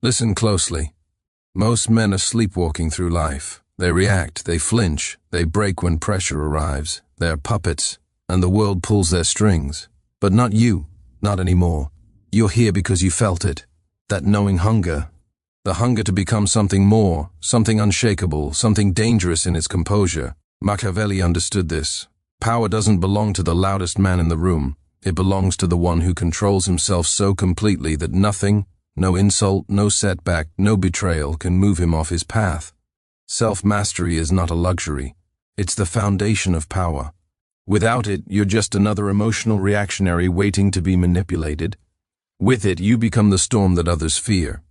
Listen closely. Most men are sleepwalking through life. They react, they flinch, they break when pressure arrives. They are puppets, and the world pulls their strings. But not you, not anymore. You're here because you felt it. That knowing hunger. The hunger to become something more, something unshakable, something dangerous in its composure. Machiavelli understood this. Power doesn't belong to the loudest man in the room. It belongs to the one who controls himself so completely that nothing, no insult, no setback, no betrayal can move him off his path. Self-mastery is not a luxury. It's the foundation of power. Without it, you're just another emotional reactionary waiting to be manipulated. With it, you become the storm that others fear.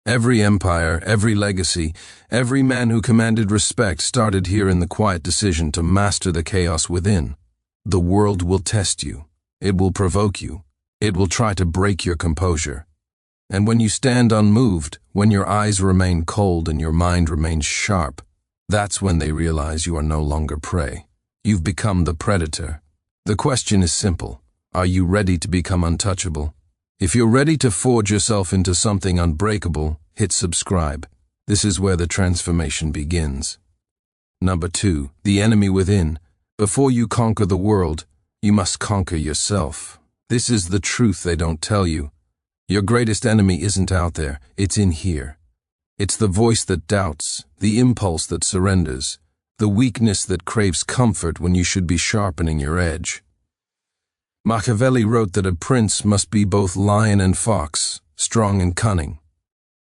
Every empire, every legacy, every man who commanded respect started here in the quiet decision to master the chaos within. The world will test you. It will provoke you. It will try to break your composure. And when you stand unmoved, when your eyes remain cold and your mind remains sharp, that's when they realize you are no longer prey. You've become the predator. The question is simple. Are you ready to become untouchable? If you're ready to forge yourself into something unbreakable, hit subscribe. This is where the transformation begins. Number 2, the enemy within. Before you conquer the world, you must conquer yourself. This is the truth they don't tell you. Your greatest enemy isn't out there, it's in here. It's the voice that doubts, the impulse that surrenders, the weakness that craves comfort when you should be sharpening your edge. Machiavelli wrote that a prince must be both lion and fox, strong and cunning.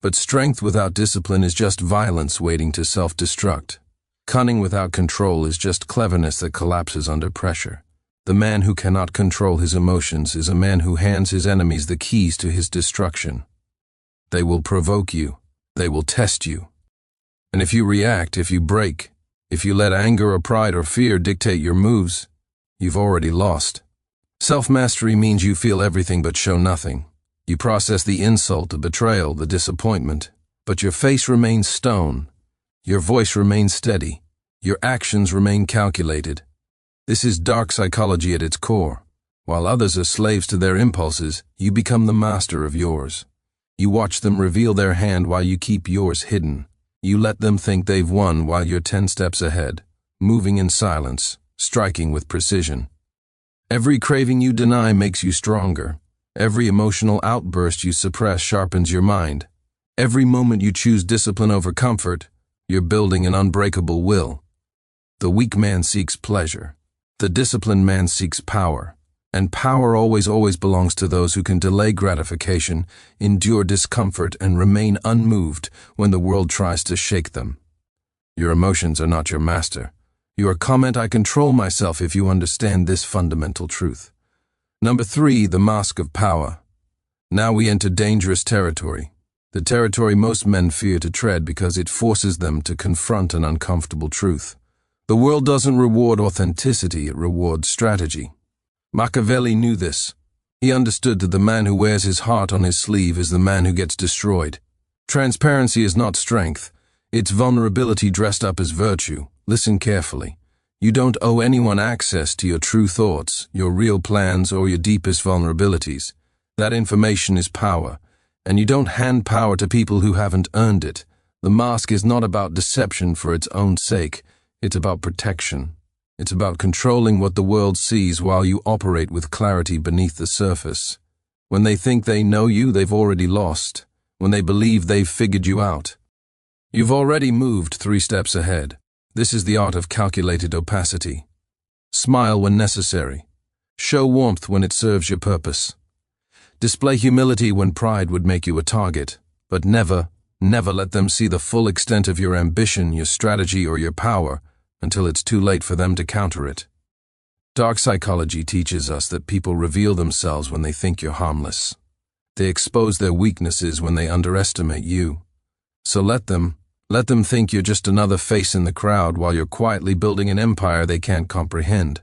But strength without discipline is just violence waiting to self-destruct. Cunning without control is just cleverness that collapses under pressure. The man who cannot control his emotions is a man who hands his enemies the keys to his destruction. They will provoke you. They will test you. And if you react, if you break, if you let anger or pride or fear dictate your moves, you've already lost. Self-mastery means you feel everything but show nothing. You process the insult, the betrayal, the disappointment, but your face remains stone. Your voice remains steady. Your actions remain calculated. This is dark psychology at its core. While others are slaves to their impulses, you become the master of yours. You watch them reveal their hand while you keep yours hidden. You let them think they've won while you're 10 steps ahead, moving in silence, striking with precision. Every craving you deny makes you stronger. Every emotional outburst you suppress sharpens your mind. Every moment you choose discipline over comfort, you're building an unbreakable will. The weak man seeks pleasure. The disciplined man seeks power. And power always belongs to those who can delay gratification, endure discomfort, and remain unmoved when the world tries to shake them. Your emotions are not your master. Your comment, I control myself, if you understand this fundamental truth. Number 3, the mask of power. Now we enter dangerous territory. The territory most men fear to tread because it forces them to confront an uncomfortable truth. The world doesn't reward authenticity, it rewards strategy. Machiavelli knew this. He understood that the man who wears his heart on his sleeve is the man who gets destroyed. Transparency is not strength. It's vulnerability dressed up as virtue. Listen carefully. You don't owe anyone access to your true thoughts, your real plans, or your deepest vulnerabilities. That information is power, and you don't hand power to people who haven't earned it. The mask is not about deception for its own sake. It's about protection. It's about controlling what the world sees while you operate with clarity beneath the surface. When they think they know you, they've already lost. When they believe they've figured you out, you've already moved 3 steps ahead. This is the art of calculated opacity. Smile when necessary. Show warmth when it serves your purpose. Display humility when pride would make you a target. But never let them see the full extent of your ambition, your strategy, or your power until it's too late for them to counter it. Dark psychology teaches us that people reveal themselves when they think you're harmless. They expose their weaknesses when they underestimate you. So let them think you're just another face in the crowd while you're quietly building an empire they can't comprehend.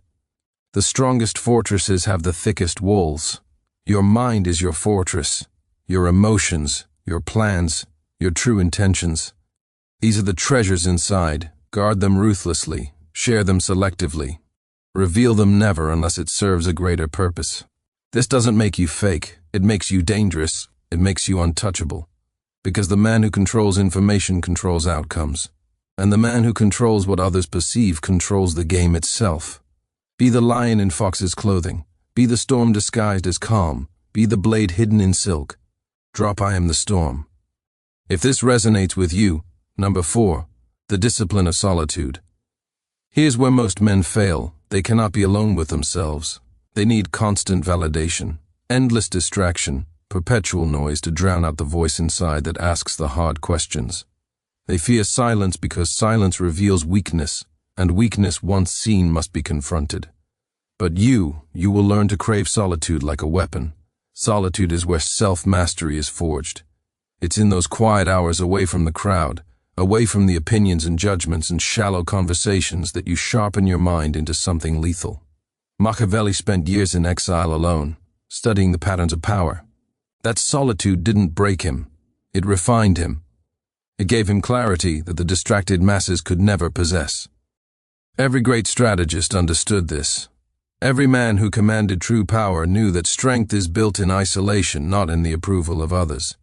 The strongest fortresses have the thickest walls. Your mind is your fortress. Your emotions, your plans, your true intentions. These are the treasures inside. Guard them ruthlessly. Share them selectively. Reveal them never unless it serves a greater purpose. This doesn't make you fake. It makes you dangerous. It makes you untouchable. Because the man who controls information controls outcomes. And the man who controls what others perceive controls the game itself. Be the lion in fox's clothing. Be the storm disguised as calm. Be the blade hidden in silk. Drop I am the storm. If this resonates with you, number 4, the discipline of solitude. Here's where most men fail. They cannot be alone with themselves. They need constant validation, endless distraction, perpetual noise to drown out the voice inside that asks the hard questions. They fear silence because silence reveals weakness, and weakness once seen must be confronted. But you will learn to crave solitude like a weapon. Solitude is where self-mastery is forged. It's in those quiet hours away from the crowd, away from the opinions and judgments and shallow conversations that you sharpen your mind into something lethal. Machiavelli spent years in exile alone, studying the patterns of power. That solitude didn't break him. It refined him. It gave him clarity that the distracted masses could never possess. Every great strategist understood this. Every man who commanded true power knew that strength is built in isolation, not in the approval of others.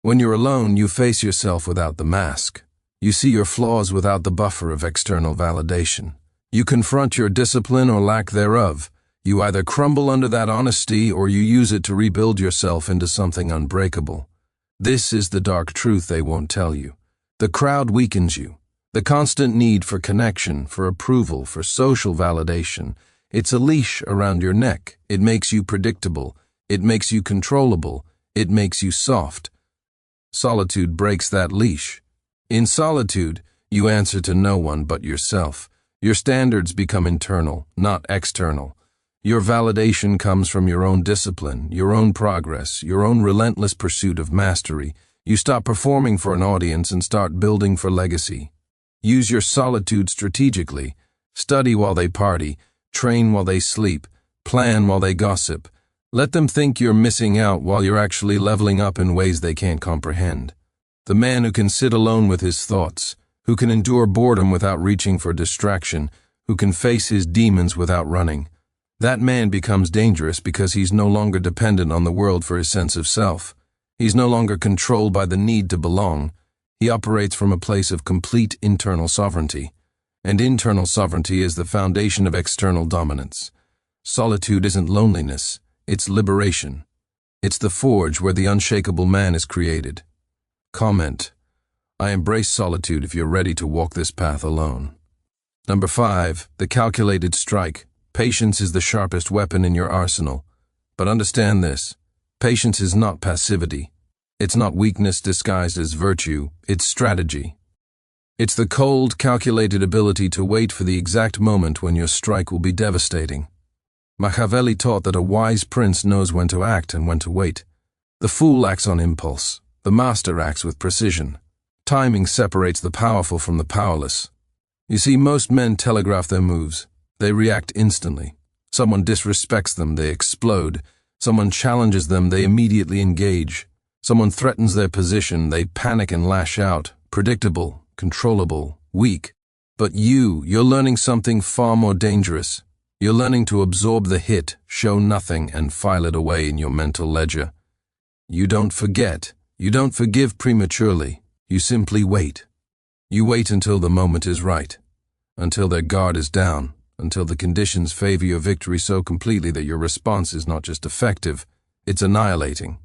When you're alone, you face yourself without the mask. You see your flaws without the buffer of external validation. You confront your discipline or lack thereof. You either crumble under that honesty or you use it to rebuild yourself into something unbreakable. This is the dark truth they won't tell you. The crowd weakens you. The constant need for connection, for approval, for social validation. It's a leash around your neck. It makes you predictable. It makes you controllable. It makes you soft. Solitude breaks that leash. In solitude, you answer to no one but yourself. Your standards become internal, not external. Your validation comes from your own discipline, your own progress, your own relentless pursuit of mastery. You stop performing for an audience and start building for legacy. Use your solitude strategically. Study while they party, train while they sleep, plan while they gossip. Let them think you're missing out while you're actually leveling up in ways they can't comprehend. The man who can sit alone with his thoughts, who can endure boredom without reaching for distraction, who can face his demons without running. That man becomes dangerous because he's no longer dependent on the world for his sense of self. He's no longer controlled by the need to belong. He operates from a place of complete internal sovereignty. And internal sovereignty is the foundation of external dominance. Solitude isn't loneliness, it's liberation. It's the forge where the unshakable man is created. Comment: I embrace solitude if you're ready to walk this path alone. Number 5, the calculated strike. Patience is the sharpest weapon in your arsenal. But understand this: patience is not passivity. It's not weakness disguised as virtue, it's strategy. It's the cold, calculated ability to wait for the exact moment when your strike will be devastating. Machiavelli taught that a wise prince knows when to act and when to wait. The fool acts on impulse. The master acts with precision. Timing separates the powerful from the powerless. You see, most men telegraph their moves. They react instantly. Someone disrespects them, they explode. Someone challenges them, they immediately engage. Someone threatens their position, they panic and lash out. Predictable, controllable, weak. But you're learning something far more dangerous. You're learning to absorb the hit, show nothing, and file it away in your mental ledger. You don't forget. You don't forgive prematurely. You simply wait. You wait until the moment is right, until their guard is down, until the conditions favor your victory so completely that your response is not just effective, it's annihilating.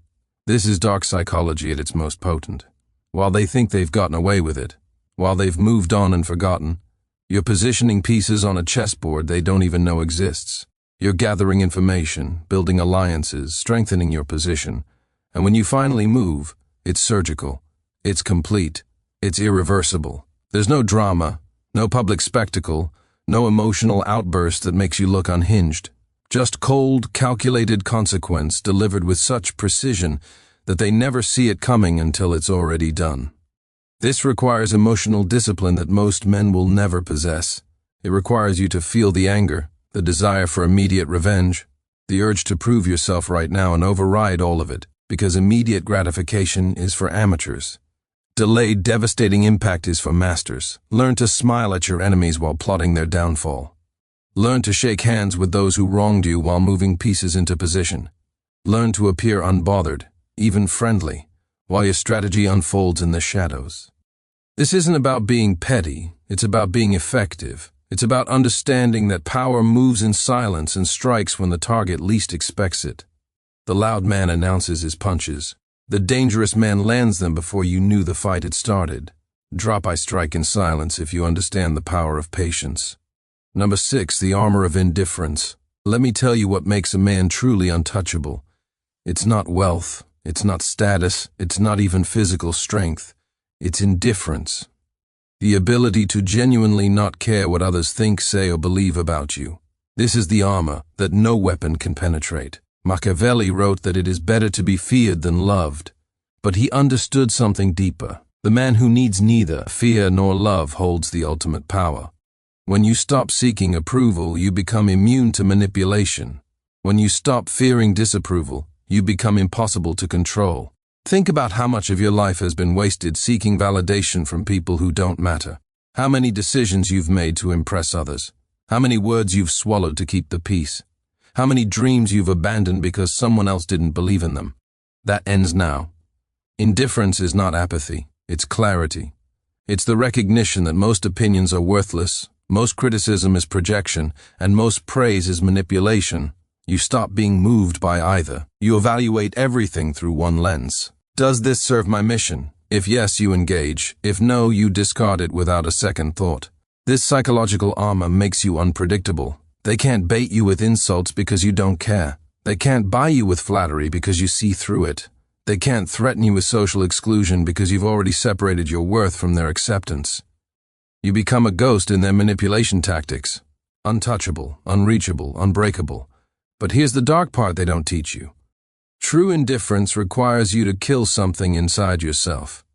This is dark psychology at its most potent. While they think they've gotten away with it, while they've moved on and forgotten, you're positioning pieces on a chessboard they don't even know exists. You're gathering information, building alliances, strengthening your position, and when you finally move, it's surgical, it's complete, it's irreversible. There's no drama, no public spectacle, no emotional outburst that makes you look unhinged. Just cold, calculated consequence delivered with such precision that they never see it coming until it's already done. This requires emotional discipline that most men will never possess. It requires you to feel the anger, the desire for immediate revenge, the urge to prove yourself right now and override all of it, because immediate gratification is for amateurs. Delayed, devastating impact is for masters. Learn to smile at your enemies while plotting their downfall. Learn to shake hands with those who wronged you while moving pieces into position. Learn to appear unbothered, even friendly, while your strategy unfolds in the shadows. This isn't about being petty, it's about being effective. It's about understanding that power moves in silence and strikes when the target least expects it. The loud man announces his punches. The dangerous man lands them before you knew the fight had started. Drop I strike in silence if you understand the power of patience. Number 6, the armor of indifference. Let me tell you what makes a man truly untouchable. It's not wealth, it's not status, it's not even physical strength. It's indifference. The ability to genuinely not care what others think, say, or believe about you. This is the armor that no weapon can penetrate. Machiavelli wrote that it is better to be feared than loved. But he understood something deeper. The man who needs neither fear nor love holds the ultimate power. When you stop seeking approval, you become immune to manipulation. When you stop fearing disapproval, you become impossible to control. Think about how much of your life has been wasted seeking validation from people who don't matter. How many decisions you've made to impress others. How many words you've swallowed to keep the peace. How many dreams you've abandoned because someone else didn't believe in them. That ends now. Indifference is not apathy, it's clarity. It's the recognition that most opinions are worthless, most criticism is projection, and most praise is manipulation. You stop being moved by either. You evaluate everything through one lens. Does this serve my mission? If yes, you engage. If no, you discard it without a second thought. This psychological armor makes you unpredictable. They can't bait you with insults because you don't care. They can't buy you with flattery because you see through it. They can't threaten you with social exclusion because you've already separated your worth from their acceptance. You become a ghost in their manipulation tactics. Untouchable, unreachable, unbreakable. But here's the dark part they don't teach you. True indifference requires you to kill something inside yourself.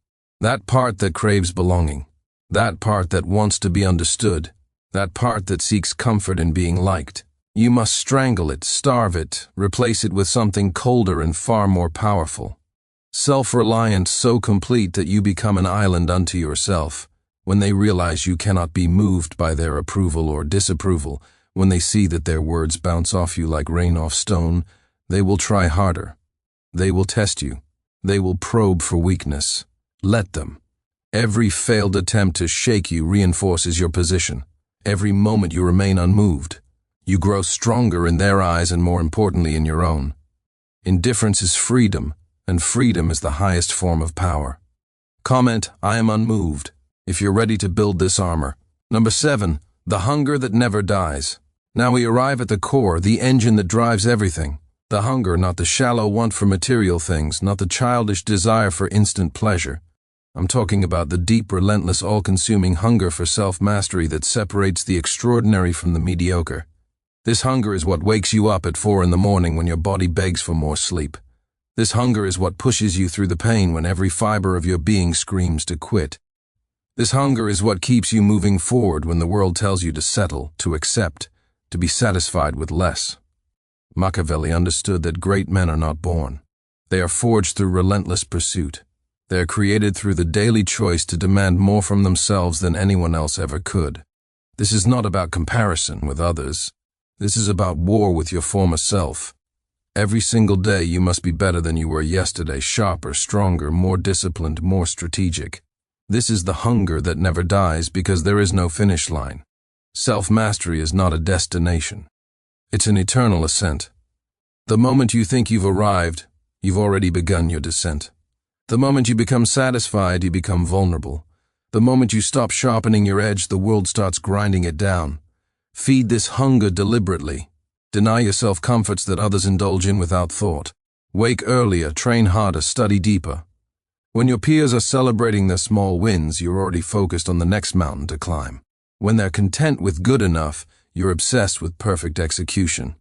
That part that craves belonging. That part that wants to be understood. That part that seeks comfort in being liked. You must strangle it, starve it, replace it with something colder and far more powerful. Self-reliance so complete that you become an island unto yourself. When they realize you cannot be moved by their approval or disapproval, when they see that their words bounce off you like rain off stone, they will try harder. They will test you. They will probe for weakness. Let them. Every failed attempt to shake you reinforces your position. Every moment you remain unmoved. You grow stronger in their eyes and more importantly in your own. Indifference is freedom, and freedom is the highest form of power. Comment, I am unmoved, if you're ready to build this armor. Number 7, the hunger that never dies. Now we arrive at the core, the engine that drives everything. The hunger, not the shallow want for material things, not the childish desire for instant pleasure. I'm talking about the deep, relentless, all-consuming hunger for self-mastery that separates the extraordinary from the mediocre. This hunger is what wakes you up at 4 in the morning when your body begs for more sleep. This hunger is what pushes you through the pain when every fiber of your being screams to quit. This hunger is what keeps you moving forward when the world tells you to settle, to accept, to be satisfied with less. Machiavelli understood that great men are not born. They are forged through relentless pursuit. They are created through the daily choice to demand more from themselves than anyone else ever could. This is not about comparison with others. This is about war with your former self. Every single day you must be better than you were yesterday, sharper, stronger, more disciplined, more strategic. This is the hunger that never dies because there is no finish line. Self-mastery is not a destination. It's an eternal ascent. The moment you think you've arrived, you've already begun your descent. The moment you become satisfied, you become vulnerable. The moment you stop sharpening your edge, the world starts grinding it down. Feed this hunger deliberately. Deny yourself comforts that others indulge in without thought. Wake earlier, train harder, study deeper. When your peers are celebrating their small wins, you're already focused on the next mountain to climb. When they're content with good enough, you're obsessed with perfect execution.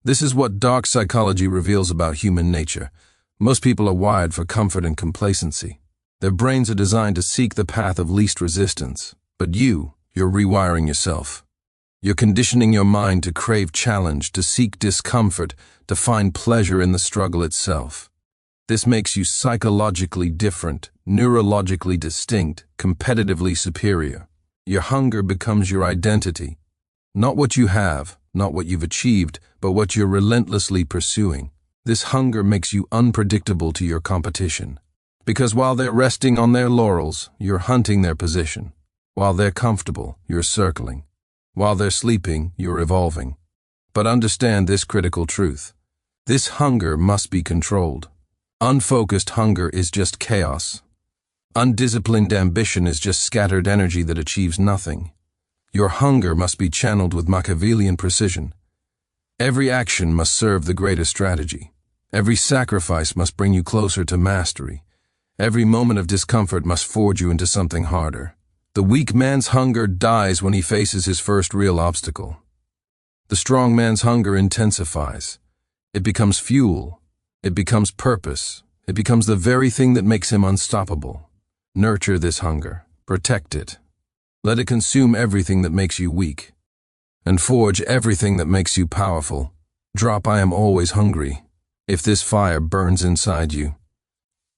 This is what dark psychology reveals about human nature. Most people are wired for comfort and complacency. Their brains are designed to seek the path of least resistance. But you're rewiring yourself. You're conditioning your mind to crave challenge, to seek discomfort, to find pleasure in the struggle itself. This makes you psychologically different, neurologically distinct, competitively superior. Your hunger becomes your identity. Not what you have, not what you've achieved, but what you're relentlessly pursuing. This hunger makes you unpredictable to your competition. Because while they're resting on their laurels, you're hunting their position. While they're comfortable, you're circling. While they're sleeping, you're evolving. But understand this critical truth. This hunger must be controlled. Unfocused hunger is just chaos. Undisciplined ambition is just scattered energy that achieves nothing. Your hunger must be channeled with Machiavellian precision. Every action must serve the greater strategy. Every sacrifice must bring you closer to mastery. Every moment of discomfort must forge you into something harder. The weak man's hunger dies when he faces his first real obstacle. The strong man's hunger intensifies. It becomes fuel. It becomes purpose. It becomes the very thing that makes him unstoppable. Nurture this hunger. Protect it. Let it consume everything that makes you weak. And forge everything that makes you powerful. Drop "I am always hungry" if this fire burns inside you.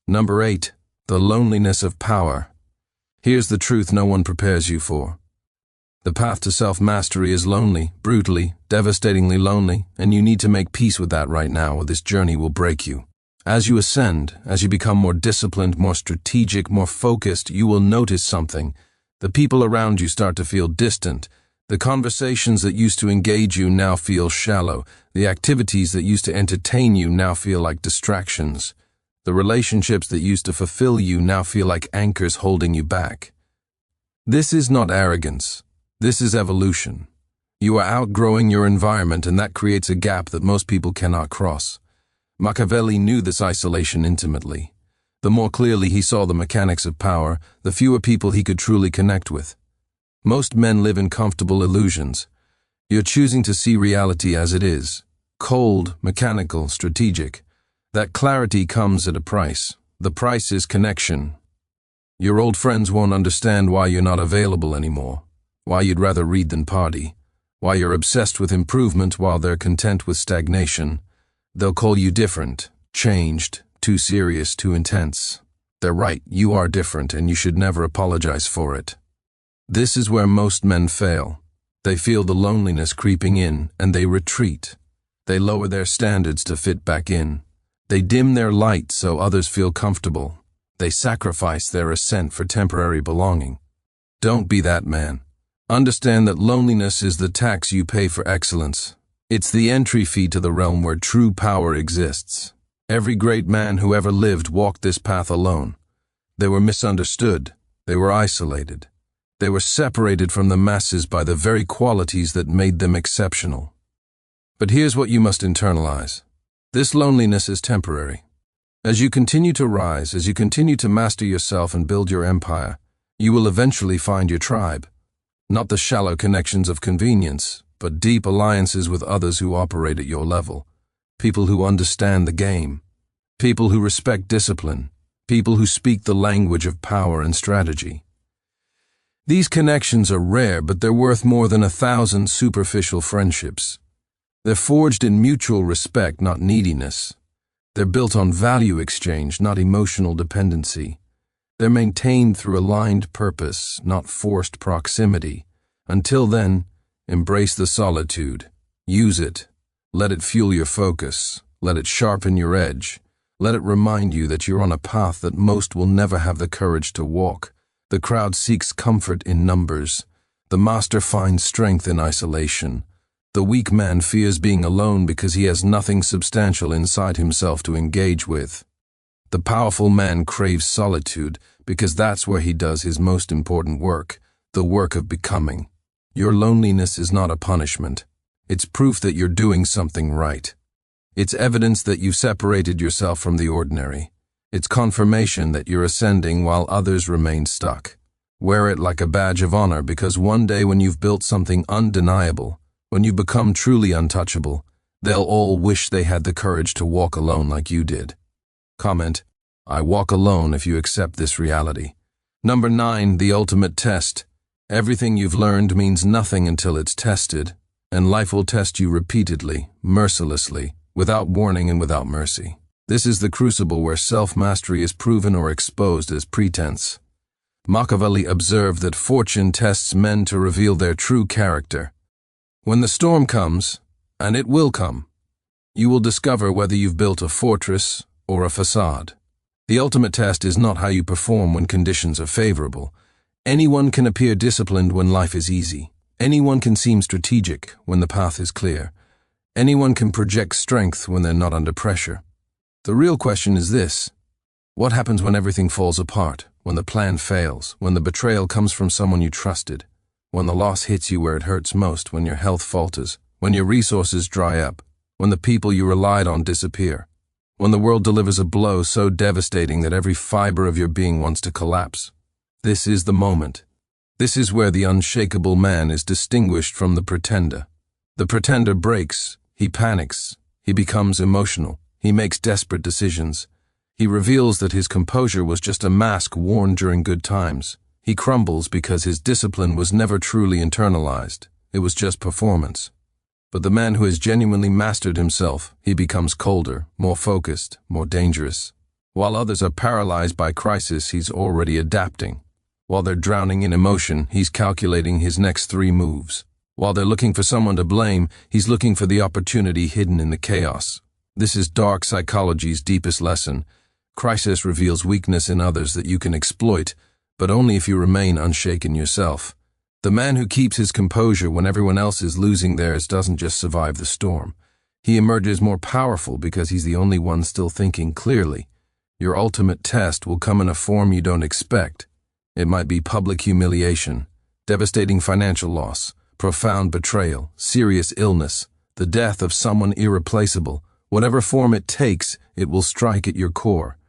Number 8. The loneliness of power. Here's the truth no one prepares you for. The path to self-mastery is lonely, brutally, devastatingly lonely, and you need to make peace with that right now, or this journey will break you. As you ascend, as you become more disciplined, more strategic, more focused, you will notice something. The people around you start to feel distant. The conversations that used to engage you now feel shallow. The activities that used to entertain you now feel like distractions. The relationships that used to fulfill you now feel like anchors holding you back. This is not arrogance. This is evolution. You are outgrowing your environment, and that creates a gap that most people cannot cross. Machiavelli knew this isolation intimately. The more clearly he saw the mechanics of power, the fewer people he could truly connect with. Most men live in comfortable illusions. You're choosing to see reality as it is. Cold, mechanical, strategic. That clarity comes at a price. The price is connection. Your old friends won't understand why you're not available anymore, why you'd rather read than party, why you're obsessed with improvement while they're content with stagnation. They'll call you different, changed, too serious, too intense. They're right, you are different, and you should never apologize for it. This is where most men fail. They feel the loneliness creeping in, and they retreat. They lower their standards to fit back in. They dim their light so others feel comfortable. They sacrifice their ascent for temporary belonging. Don't be that man. Understand that loneliness is the tax you pay for excellence. It's the entry fee to the realm where true power exists. Every great man who ever lived walked this path alone. They were misunderstood. They were isolated. They were separated from the masses by the very qualities that made them exceptional. But here's what you must internalize. This loneliness is temporary. As you continue to rise, as you continue to master yourself and build your empire, you will eventually find your tribe. Not the shallow connections of convenience, but deep alliances with others who operate at your level. People who understand the game. People who respect discipline. People who speak the language of power and strategy. These connections are rare, but they're worth more than 1,000 superficial friendships. They're forged in mutual respect, not neediness. They're built on value exchange, not emotional dependency. They're maintained through aligned purpose, not forced proximity. Until then, embrace the solitude. Use it. Let it fuel your focus. Let it sharpen your edge. Let it remind you that you're on a path that most will never have the courage to walk. The crowd seeks comfort in numbers. The master finds strength in isolation. The weak man fears being alone because he has nothing substantial inside himself to engage with. The powerful man craves solitude because that's where he does his most important work, the work of becoming. Your loneliness is not a punishment. It's proof that you're doing something right. It's evidence that you've separated yourself from the ordinary. It's confirmation that you're ascending while others remain stuck. Wear it like a badge of honor, because one day when you've built something undeniable, when you become truly untouchable, they'll all wish they had the courage to walk alone like you did. Comment: I walk alone if you accept this reality. Number 9, the ultimate test. Everything you've learned means nothing until it's tested, and life will test you repeatedly, mercilessly, without warning and without mercy. This is the crucible where self-mastery is proven or exposed as pretense. Machiavelli observed that fortune tests men to reveal their true character. When the storm comes, and it will come, you will discover whether you've built a fortress or a facade. The ultimate test is not how you perform when conditions are favorable. Anyone can appear disciplined when life is easy. Anyone can seem strategic when the path is clear. Anyone can project strength when they're not under pressure. The real question is this: what happens when everything falls apart, when the plan fails, when the betrayal comes from someone you trusted, when the loss hits you where it hurts most, when your health falters, when your resources dry up, when the people you relied on disappear, when the world delivers a blow so devastating that every fiber of your being wants to collapse? This is the moment. This is where the unshakable man is distinguished from the pretender. The pretender breaks, he panics, he becomes emotional, he makes desperate decisions. He reveals that his composure was just a mask worn during good times. He crumbles because his discipline was never truly internalized. It was just performance. But the man who has genuinely mastered himself, he becomes colder, more focused, more dangerous. While others are paralyzed by crisis, he's already adapting. While they're drowning in emotion, he's calculating his next 3 moves. While they're looking for someone to blame, he's looking for the opportunity hidden in the chaos. This is dark psychology's deepest lesson. Crisis reveals weakness in others that you can exploit, but only if you remain unshaken yourself. The man who keeps his composure when everyone else is losing theirs doesn't just survive the storm. He emerges more powerful because he's the only one still thinking clearly. Your ultimate test will come in a form you don't expect. It might be public humiliation, devastating financial loss, profound betrayal, serious illness, the death of someone irreplaceable. Whatever form it takes, it will strike at your core.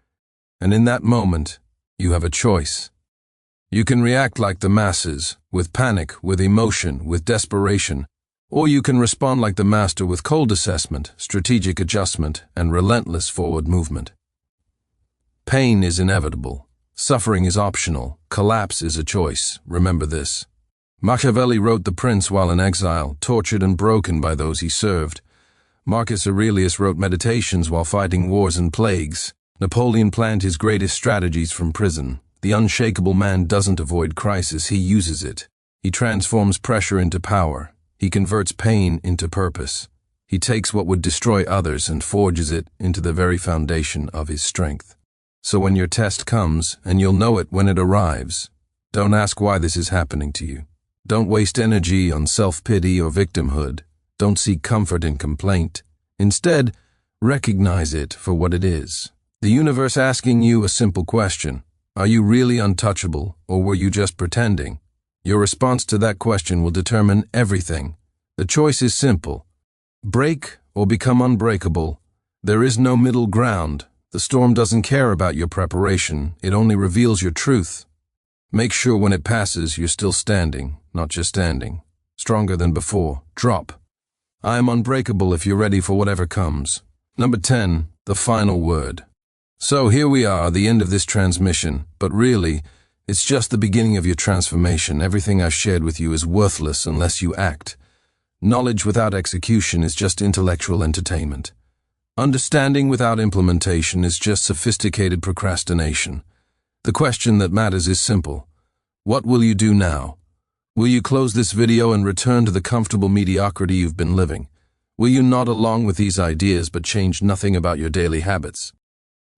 And in that moment, you have a choice. You can react like the masses, with panic, with emotion, with desperation, or you can respond like the master with cold assessment, strategic adjustment, and relentless forward movement. Pain is inevitable. Suffering is optional. Collapse is a choice. Remember this. Machiavelli wrote The Prince while in exile, tortured and broken by those he served. Marcus Aurelius wrote Meditations while fighting wars and plagues. Napoleon planned his greatest strategies from prison. The unshakable man doesn't avoid crisis, he uses it. He transforms pressure into power. He converts pain into purpose. He takes what would destroy others and forges it into the very foundation of his strength. So when your test comes, and you'll know it when it arrives, don't ask why this is happening to you. Don't waste energy on self-pity or victimhood. Don't seek comfort in complaint. Instead, recognize it for what it is. The universe asking you a simple question. Are you really untouchable, or were you just pretending? Your response to that question will determine everything. The choice is simple. Break or become unbreakable. There is no middle ground. The storm doesn't care about your preparation. It only reveals your truth. Make sure when it passes, you're still standing, not just standing. Stronger than before. Drop. I am unbreakable if you're ready for whatever comes. Number 10, the final word. So here we are, the end of this transmission, but really, it's just the beginning of your transformation. Everything I've shared with you is worthless unless you act. Knowledge without execution is just intellectual entertainment. Understanding without implementation is just sophisticated procrastination. The question that matters is simple. What will you do now? Will you close this video and return to the comfortable mediocrity you've been living? Will you nod along with these ideas but change nothing about your daily habits?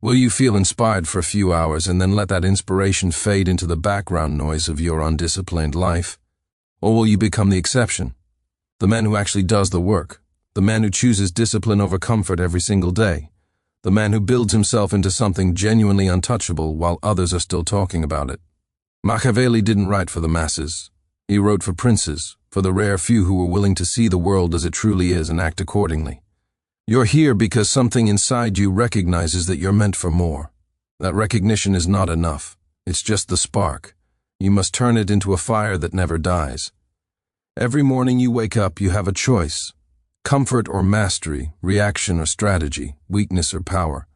Will you feel inspired for a few hours and then let that inspiration fade into the background noise of your undisciplined life? Or will you become the exception? The man who actually does the work. The man who chooses discipline over comfort every single day. The man who builds himself into something genuinely untouchable while others are still talking about it. Machiavelli didn't write for the masses. He wrote for princes, for the rare few who were willing to see the world as it truly is and act accordingly. You're here because something inside you recognizes that you're meant for more. That recognition is not enough. It's just the spark. You must turn it into a fire that never dies. Every morning you wake up, you have a choice. Comfort or mastery, reaction or strategy, weakness or power.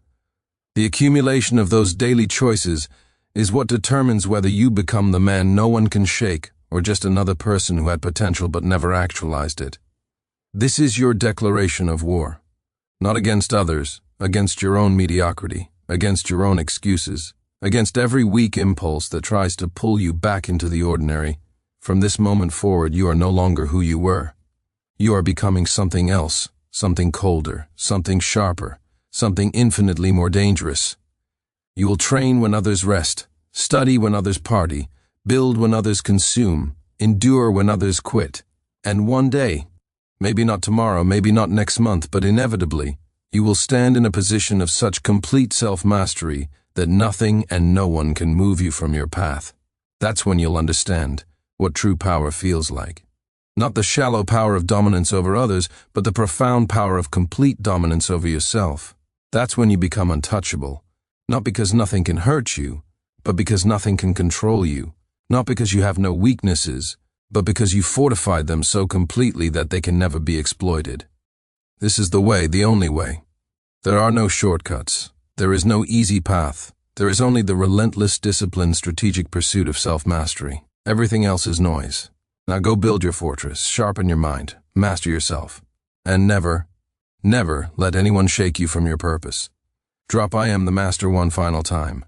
The accumulation of those daily choices is what determines whether you become the man no one can shake or just another person who had potential but never actualized it. This is your declaration of war. Not against others, against your own mediocrity, against your own excuses, against every weak impulse that tries to pull you back into the ordinary. From this moment forward, you are no longer who you were. You are becoming something else, something colder, something sharper, something infinitely more dangerous. You will train when others rest, study when others party, build when others consume, endure when others quit. And one day, maybe not tomorrow, maybe not next month, but inevitably, you will stand in a position of such complete self-mastery that nothing and no one can move you from your path. That's when you'll understand what true power feels like. Not the shallow power of dominance over others, but the profound power of complete dominance over yourself. That's when you become untouchable, not because nothing can hurt you, but because nothing can control you. Not because you have no weaknesses, but because you fortified them so completely that they can never be exploited. This is the way, the only way. There are no shortcuts. There is no easy path. There is only the relentless, disciplined, strategic pursuit of self-mastery. Everything else is noise. Now go build your fortress, sharpen your mind, master yourself, and never, never let anyone shake you from your purpose. Drop I am the master one final time.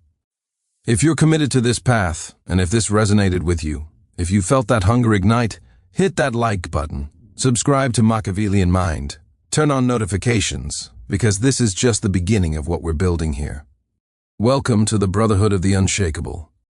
If you're committed to this path, and if this resonated with you, if you felt that hunger ignite, hit that like button, subscribe to Machiavellian Mind, turn on notifications, because this is just the beginning of what we're building here. Welcome to the Brotherhood of the Unshakable.